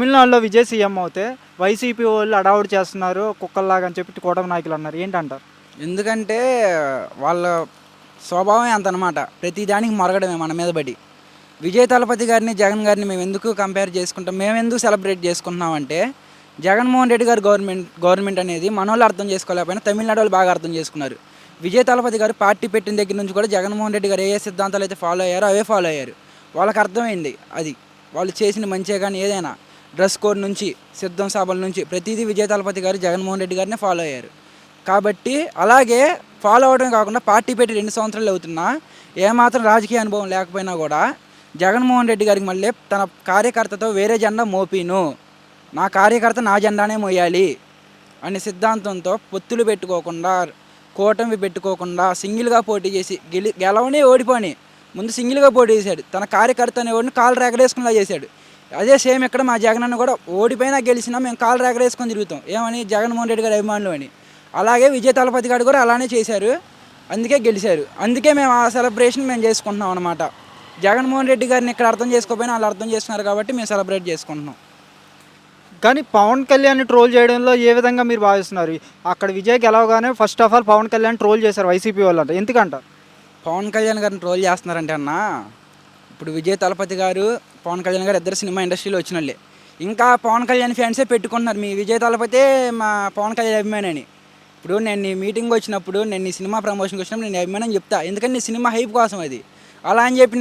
తమిళనాడులో విజయ్ సీఎం అవుతే వైసీపీ వాళ్ళు అడావుడి చేస్తున్నారు కుక్కల్లాగా అని చెప్పి కూటమి నాయకులు అన్నారు. ఏంటంటారు? ఎందుకంటే వాళ్ళ స్వభావమే అంతనమాట. ప్రతిదానికి మొరగడమే మన మీద బడి. విజయ్ తలపతి గారిని, జగన్ గారిని మేము ఎందుకు కంపేర్ చేసుకుంటాం, మేము ఎందుకు సెలబ్రేట్ చేసుకుంటున్నామంటే జగన్మోహన్ రెడ్డి గారు గవర్నమెంట్ అనేది మనోళ్ళు అర్థం చేసుకోలేకపోయినా తమిళనాడు వాళ్ళు బాగా అర్థం చేసుకున్నారు. విజయ్ తలపతి గారు పార్టీ పెట్టిన దగ్గర నుంచి కూడా జగన్మోహన్ రెడ్డి గారు ఏ సిద్ధాంతాలు అయితే ఫాలో అయ్యారో అవే ఫాలో అయ్యారు. వాళ్ళకి అర్థమైంది అది. వాళ్ళు చేసిన మంచే కానీ ఏదైనా డ్రెస్ కోడ్ నుంచి సిద్ధం సభల నుంచి ప్రతిదీ విజయ్ తలపతి గారు జగన్మోహన్ రెడ్డి గారినే ఫాలో అయ్యారు. కాబట్టి అలాగే ఫాలో అవ్వడమే కాకుండా పార్టీ పెట్టి 2 సంవత్సరాలు అవుతున్నా ఏమాత్రం రాజకీయ అనుభవం లేకపోయినా కూడా జగన్మోహన్ రెడ్డి గారికి మళ్ళీ తన కార్యకర్తతో వేరే జెండా మోపిను, నా కార్యకర్త నా జెండానే మోయాలి అనే సిద్ధాంతంతో పొత్తులు పెట్టుకోకుండా, కూటమి పెట్టుకోకుండా సింగిల్గా పోటీ చేసి గెలవని ఓడిపోని ముందు సింగిల్గా పోటీ చేశాడు. తన కార్యకర్త అనేవాడిని కాలు రేగడేసుకునేలా చేశాడు. అదే సేమ్ ఇక్కడ మా జగన్ అన్న కూడా ఓడిపోయినా గెలిచినా మేము కాలు రేగడేసుకొని తిరుగుతాం. ఏమని? జగన్మోహన్ రెడ్డి గారి అభిమానులు అని. అలాగే విజయ్ తలపతి గారు కూడా అలానే చేశారు, అందుకే గెలిచారు. అందుకే మేము ఆ సెలబ్రేషన్ మేము చేసుకుంటున్నాం అనమాట. జగన్మోహన్ రెడ్డి గారిని ఇక్కడ అర్థం చేసుకోకపోయినా వాళ్ళు అర్థం చేసుకున్నారు కాబట్టి మేము సెలబ్రేట్ చేసుకుంటున్నాం. కానీ పవన్ కళ్యాణ్ ట్రోల్ చేయడంలో ఏ విధంగా మీరు భావిస్తున్నారు? అక్కడ విజయ్ గెలవగానే first of all Pawan Kalyan troll చేశారు వైసీపీ వాళ్ళు. అంటే ఎందుకంటారు? పవన్ కళ్యాణ్ గారిని ట్రోల్ చేస్తున్నారంటే అన్న, ఇప్పుడు విజయ్ తలపతి గారు పవన్ కళ్యాణ్ గారు ఇద్దరు సినిమా ఇండస్ట్రీలో వచ్చిన వాళ్ళే. ఇంకా పవన్ కళ్యాణ్ ఫ్యాన్సే పెట్టుకుంటున్నారు మీ విజయ్ తలపతి మా పవన్ కళ్యాణ్ అభిమాని అని. ఇప్పుడు నేను నీ మీటింగ్ వచ్చినప్పుడు, నేను నీ సినిమా ప్రమోషన్కి వచ్చినప్పుడు నేను అభిమానం చెప్తా, ఎందుకంటే నీ సినిమా హైప్ కోసం అది. అలా అని చెప్పి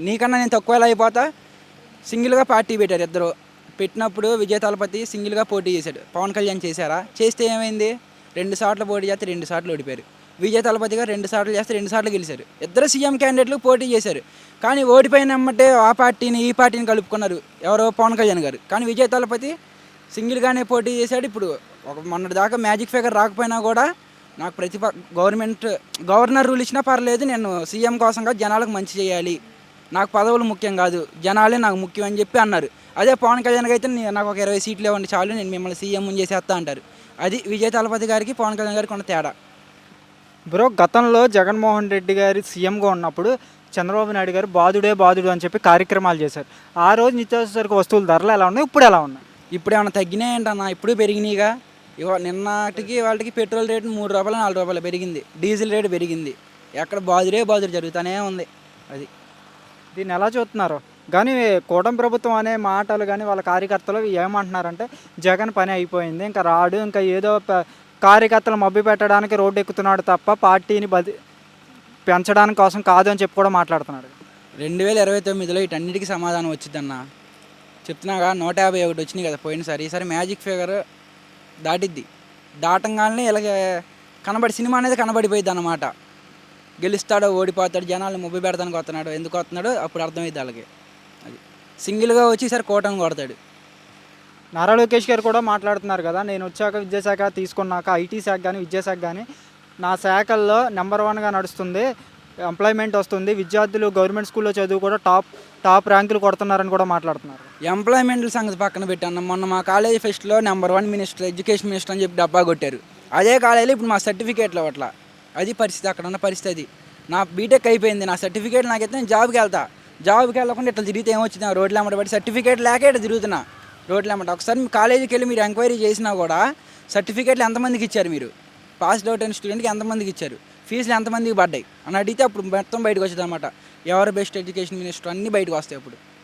నీకన్నా నేను తక్కువ ఎలా అయిపోతా? సింగిల్గా పార్టీ పెట్టారు ఇద్దరు. పెట్టినప్పుడు విజయ్ తలపతి సింగిల్గా పోటీ చేశాడు, పవన్ కళ్యాణ్ చేశారా? చేస్తే ఏమైంది? 2 సార్లు పోటీ చేస్తే 2 సార్లు ఓడిపోయారు. విజయ్ తలపతి గారు 2 సార్లు చేస్తే 2 సార్లు గెలిచారు. ఇద్దరు సీఎం క్యాండిడేట్లు పోటీ చేశారు. కానీ ఓడిపోయిన ఎమ్మటే ఆ పార్టీని ఈ పార్టీని కలుపుకున్నారు. ఎవరో పవన్ కళ్యాణ్ గారు. కానీ విజయ్ తలపతి సింగిల్గానే పోటీ చేశాడు. ఇప్పుడు మొన్నటి దాకా మ్యాజిక్ ఫిగర్ రాకపోయినా కూడా నాకు గవర్నర్ రూల్ ఇచ్చినా పర్లేదు, నేను సీఎం కోసంగా జనాలకు మంచి చేయాలి, నాకు పదవులు ముఖ్యం కాదు, జనాలే నాకు ముఖ్యం అని చెప్పి అన్నారు. అదే పవన్ కళ్యాణ్కి అయితే నాకు ఒక 20 సీట్లు ఇవ్వండి చాలు, నేను మిమ్మల్ని సీఎం చేసేస్తా అంటారు. అది విజయ్ తలపతి గారికి పవన్ కళ్యాణ్ గారికి ఉన్న తేడా. బ్రో, గతంలో జగన్మోహన్ రెడ్డి గారి సీఎంగా ఉన్నప్పుడు చంద్రబాబు నాయుడు గారు బాధుడే బాధుడు అని చెప్పి కార్యక్రమాలు చేశారు. ఆ రోజు నిత్యావసర వస్తువుల ధరలు ఎలా ఉన్నాయి, ఇప్పుడు ఎలా ఉన్నాయి? ఇప్పుడు ఏమైనా తగ్గినాయంటన్నా? ఇప్పుడు పెరిగినాయిగా. నిన్నటికి వాళ్ళకి పెట్రోల్ రేటు 3 రూపాయలు 4 రూపాయలు పెరిగింది, డీజిల్ రేటు పెరిగింది. ఎక్కడ బాధుడు జరుగుతూనే ఉంది. అది దీన్ని ఎలా చూస్తున్నారు? కానీ కూటమి ప్రభుత్వం అనే మాటలు కానీ వాళ్ళ కార్యకర్తలు ఏమంటున్నారంటే జగన్ పని అయిపోయింది, ఇంకా రాడు, ఇంకా ఏదో కార్యకర్తలు మభ్య పెట్టడానికి రోడ్డు ఎక్కుతున్నాడు తప్ప పార్టీని పెంచడానికి కోసం కాదు అని చెప్పి కూడా మాట్లాడుతున్నాడు. 2029లో వీటన్నిటికీ సమాధానం వచ్చిద్దన్న చెప్తున్నాగా. 151 వచ్చినాయి కదా పోయినసారి. ఈసారి మ్యాజిక్ ఫిగర్ దాటిద్ది. దాటంగానే ఇలాగే సినిమా అనేది కనబడిపోయింది అన్నమాట. గెలుస్తాడో ఓడిపోతాడు, జనాలు మొబ్బి పెడతానికి వస్తున్నాడు, ఎందుకు వస్తున్నాడో అప్పుడు అర్థమైద్ది అలాగే. అది సింగిల్గా వచ్చి ఈసారి కూటమి కొడతాడు. నారా లోకేష్ గారు కూడా మాట్లాడుతున్నారు కదా, నేను వచ్చాక విద్యాశాఖ తీసుకున్నాక ఐటీ శాఖ కానీ విద్యాశాఖ కానీ నా శాఖల్లో నెంబర్ 1గా నడుస్తుంది, ఎంప్లాయ్మెంట్ వస్తుంది, విద్యార్థులు గవర్నమెంట్ స్కూల్లో చదువు కూడా టాప్ ర్యాంకులు కొడుతున్నారని కూడా మాట్లాడుతున్నారు. ఎంప్లాయ్మెంట్ల సంగతి పక్కన పెట్టాను. మొన్న మా కాలేజీ ఫెస్ట్లో నెంబర్ 1 మినిస్టర్, ఎడ్యుకేషన్ మినిస్టర్ అని చెప్పి డబ్బా కొట్టారు. అదే కాలేజీలో ఇప్పుడు మా సర్టిఫికేట్లు అట్లా. అది పరిస్థితి, అక్కడ ఉన్న పరిస్థితి. నా బీటెక్ అయిపోయింది, నా సర్టిఫికేట్ నాకైతే నేను జాబ్కి వెళ్తా. జాబ్కి వెళ్ళకుండా ఇట్లా తిరిగితే ఏమొచ్చింది? రోడ్లు అమ్మట బట్టి సర్టిఫికేట్ లేక ఇట్లా తిరుగుతున్నా రోడ్లు అమ్మట. ఒకసారి మీ కాలేజీకి వెళ్ళి మీరు ఎంక్వైరీ చేసినా కూడా సర్టిఫికేట్లు ఎంతమందికి ఇచ్చారు, మీరు పాస్డ్ అవుట్ అయిన స్టూడెంట్కి ఎంతమందికి ఇచ్చారు, ఫీజులు ఎంతమందికి పడ్డాయి అని అడిగితే అప్పుడు మొత్తం బయటకు వచ్చేది అనమాట. ఎవరు బెస్ట్ ఎడ్యుకేషన్ మినిస్టర్ అన్నీ బయటకు వస్తాయి అప్పుడు.